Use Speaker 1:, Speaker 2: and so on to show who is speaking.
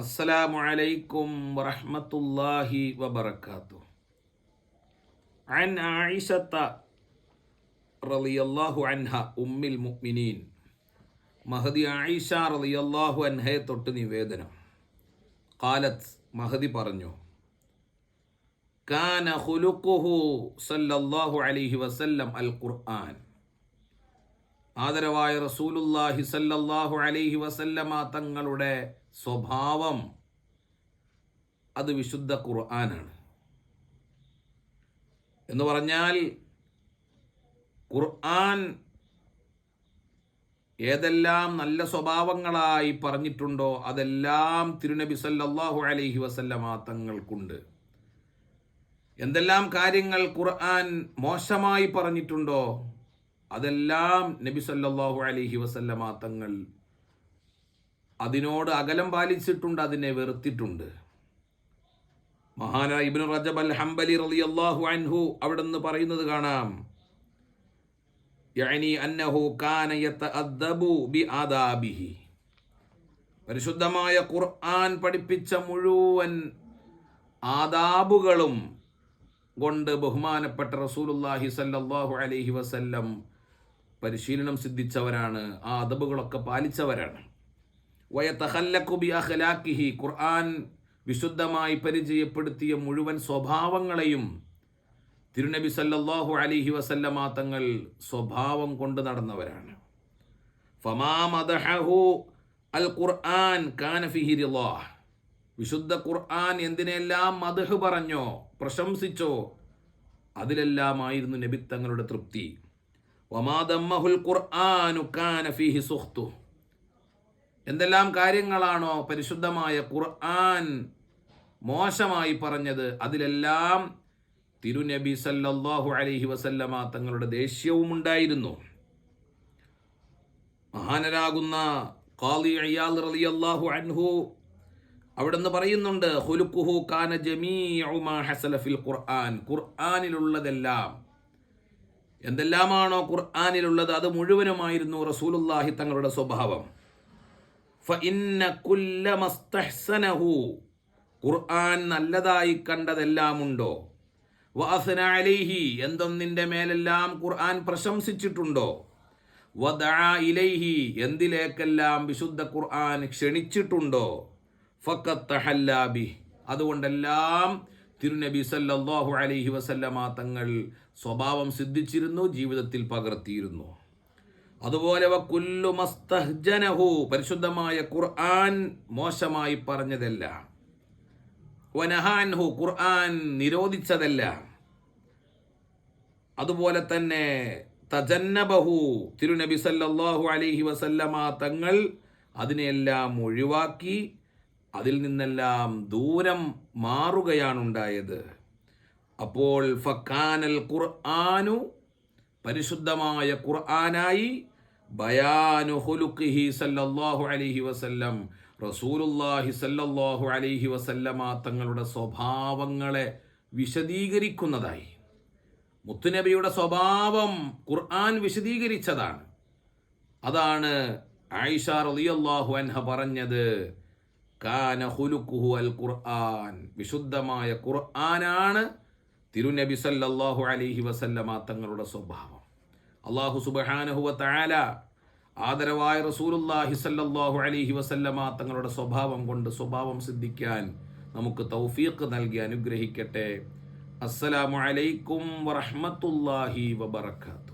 Speaker 1: അസ്സലാമു അലൈക്കും വറഹ്മത്തുള്ളാഹി വബറകാതുഹു. അൻ ആയിഷത്ത റളിയല്ലാഹു അൻഹ ഉമ്മിൽ മുഅ്മിനീൻ, മഹദി ആയിഷ റളിയല്ലാഹു അൻഹയെ തൊട്ട് നിവേദനം. ഖാലത്ത്, മഹദി പറഞ്ഞു, കാന ഖുലുഖുഹു സല്ലല്ലാഹു അലൈഹി വസല്ലം അൽ ഖുർആൻ. ആദരവായ റസൂലുള്ളാഹി സല്ലല്ലാഹു അലൈഹി വസല്ലമ തങ്ങളുടെ സ്വഭാവം അത് വിശുദ്ധ ഖുർആനാണ്. എന്ന് പറഞ്ഞാൽ ഖുർആൻ ഏതെല്ലാം നല്ല സ്വഭാവങ്ങളായി പറഞ്ഞിട്ടുണ്ടോ അതെല്ലാം തിരുനബി സല്ലല്ലാഹു അലൈഹി വസല്ലമ തങ്ങൾക്കുണ്ട്. എന്തെല്ലാം കാര്യങ്ങൾ ഖുർആൻ മോശമായി പറഞ്ഞിട്ടുണ്ടോ അതെല്ലാം നബി സല്ലല്ലാഹു അലൈഹി വസല്ലമ തങ്ങൾ അതിനോട് അകലം പാലിച്ചിട്ടുണ്ട്, അതിനെ വെറുത്തിട്ടുണ്ട്. മഹാനായ ഇബ്നു റജബ് അൽ ഹംബലി റളിയല്ലാഹു അൻഹു അവിടുന്ന് പറയുന്നത് കാണാം, യഅനി അന്നഹു കാന യതഅദ്ദബു ബിആദാബിഹി. പരിശുദ്ധമായ ഖുർആൻ പഠിപ്പിച്ച മുഴുവൻ ആദാബുകളും കൊണ്ട് ബഹുമാനപ്പെട്ട റസൂലുള്ളാഹി സല്ലല്ലാഹു അലൈഹി വസല്ലം പരിശീലനം സിദ്ധിച്ചവരാണ്, ആ അദബുകളൊക്കെ പാലിച്ചവരാണ്. വയതഖല്ലഖു ബി അഖ്ലാഖിഹി, ഖുർആൻ വിശുദ്ധമായി പരിചയപ്പെടുത്തിയ മുഴുവൻ സ്വഭാവങ്ങളെയും തിരുനബി സല്ലല്ലാഹു അലൈഹി വസല്ലമ തങ്ങൾ സ്വഭാവം കൊണ്ട് നടന്നവരാണ്. ഫമാ മദഹു അൽ ഖുർആൻ കാന ഫീഹി റിളാഹ്. വിശുദ്ധ ഖുർആൻ എന്തിനെല്ലാം മദ്ഹ് പറഞ്ഞോ, പ്രശംസിച്ചോ, അതിലെല്ലാമായിരുന്നു നബി തങ്ങളുടെ തൃപ്തി. വമാ ദമ്മഹുൽ ഖുർആനു കാന ഫീഹി സുഖ്തു. എന്തെല്ലാം കാര്യങ്ങളാണോ പരിശുദ്ധമായ ഖുർആൻ മോശമായി പറഞ്ഞത് അതിലെല്ലാം തിരുനബി സല്ലല്ലാഹു അലൈഹി വസല്ലമ തങ്ങളുടെ ദേഷ്യവും ഉണ്ടായിരുന്നു. മഹാനരാകുന്ന ഖാളി ഇയാദ് റളിയല്ലാഹു അൻഹു അവിടുന്ന് പറയുന്നുണ്ട്, ഖുലുഖുഹു കാന ജമീഉ മാ ഹസല ഫിൽ ഖുർആൻ. ഖുർആനിലുള്ളതെല്ലാം, എന്തെല്ലാമാണോ ഖുർആനിലുള്ളത് അത് മുഴുവനുമായിരുന്നു റസൂലുള്ളാഹി തങ്ങളുടെ സ്വഭാവം. ഫഇന്ന കുല്ല മസ്തഹ്സനഹു, ഖുർആൻ നല്ലതായി കണ്ടതെല്ലാമുണ്ടോ, വഅസ്ന അലൈഹി, എന്തൊന്നിൻ്റെ മേലെല്ലാം ഖുർആൻ പ്രശംസിച്ചിട്ടുണ്ടോ, വദഅ ഇലൈഹി, എന്തിലേക്കെല്ലാം വിശുദ്ധ ഖുർആൻ ക്ഷണിച്ചിട്ടുണ്ടോ, ഫഖദ് തഹല്ലാ ബിഹി, അതുകൊണ്ടെല്ലാം തിരുനബി സല്ലല്ലാഹു അലൈഹി വസല്ലമ തങ്ങൾ സ്വഭാവം സിദ്ധിച്ചിരുന്നു, ജീവിതത്തിൽ പകർത്തിയിരുന്നു. അതുപോലെ വകുല്ലു മസ്തഹ്ജനഹു, പരിശുദ്ധമായ ഖുർആൻ മോശമായി പറഞ്ഞതല്ല, വനഹാൻഹു, ഖുർആൻ നിരോധിച്ചതല്ല, അതുപോലെ തന്നെ തജന്നബഹു, തിരുനബി സല്ലല്ലാഹു അലൈഹി വസല്ലമ തങ്ങൾ അതിനെല്ലാം ഒഴിവാക്കി അതിൽ നിന്നെല്ലാം ദൂരം മാറുകയാണുണ്ടായത്. അപ്പോൾ ഫക്കാനൽ ഖുർആനു, പരിശുദ്ധമായ ഖുർആനായി, ബയാനു ഖുലുഖിഹി സല്ലല്ലാഹു അലൈഹി വസല്ലം, റസൂലുള്ളാഹി സല്ലല്ലാഹു അലൈഹി വസല്ലമ തങ്ങളുടെ സ്വഭാവങ്ങളെ വിശദീകരിക്കുന്നതായി. മുത്തുനബിയുടെ സ്വഭാവം ഖുർആൻ വിശദീകരിച്ചതാണ്. അതാണ് ആയിഷ റളിയല്ലാഹു അൻഹ പറഞ്ഞത്, കാന ഖുലുഖുഹു അൽ ഖുർആൻ, വിശുദ്ധമായ ഖുർആനാണ് തിരുനബി സല്ലല്ലാഹു അലൈഹി വസല്ലമ തങ്ങളുടെ സ്വഭാവം. അല്ലാഹു സുബ്ഹാനഹു വ തആല ആദരവായ റസൂലുള്ളാഹി സല്ലല്ലാഹു അലൈഹി വസല്ലമ തങ്ങളുടെ സ്വഭാവം കൊണ്ട് സ്വഭാവം സിദ്ധിക്കാൻ നമുക്ക് തൗഫീഖ് നൽകി അനുഗ്രഹിക്കട്ടെ. അസ്സലാമു അലൈക്കും വറഹ്മത്തുള്ളാഹി വബറകാതുഹു.